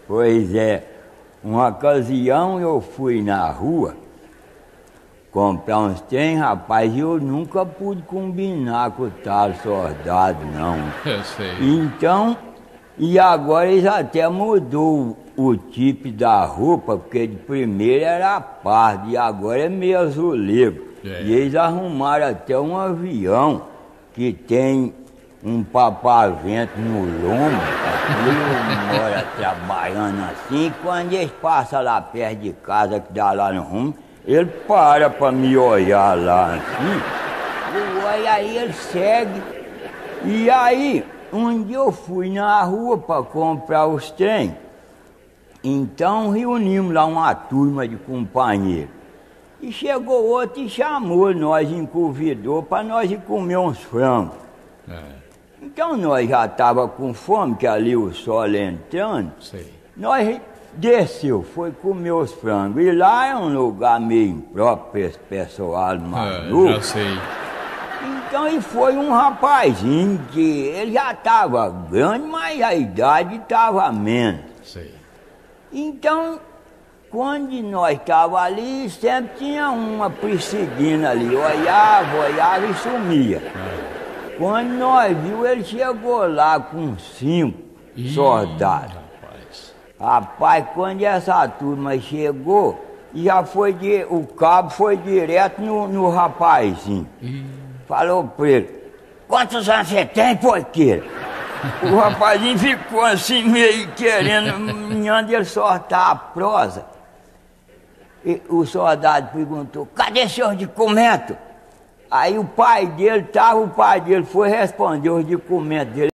Pois é, uma ocasião eu fui na rua comprar uns trem, rapaz, e eu nunca pude combinar com o tal soldado, não. Eu sei. Então, e agora eles até mudou o tipo da roupa, porque de primeiro era pardo e agora é meio azuleiro. É. E eles arrumaram até um avião que tem um papavento no lombo, ele mora trabalhando assim, quando eles passam lá perto de casa, que dá lá no rumo, ele para me olhar lá assim, e aí ele segue. E aí, um dia eu fui na rua para comprar os trem, então reunimos lá uma turma de companheiros. E chegou outro e chamou nós, convidou para nós ir comer uns frangos. Então nós já estávamos com fome, que ali o sol entrando. Sei. Nós desceu, foi comer os frangos. E lá é um lugar meio impróprio para esse pessoal maluco. Já sei. Então e foi um rapazinho que ele já estava grande, mas a idade estava menos. Sei. Então, quando nós estávamos ali, sempre tinha uma perseguindo ali, olhava e sumia. Quando nós vimos, ele chegou lá com 5 soldados. Rapaz, quando essa turma chegou, já foi o cabo foi direto no rapazinho. Falou pra ele, quantos anos você tem, porqueiro? O rapazinho ficou assim meio querendo, onde ele soltar a prosa. E o soldado perguntou, cadê seus documentos? Aí o pai dele foi responder os documentos dele.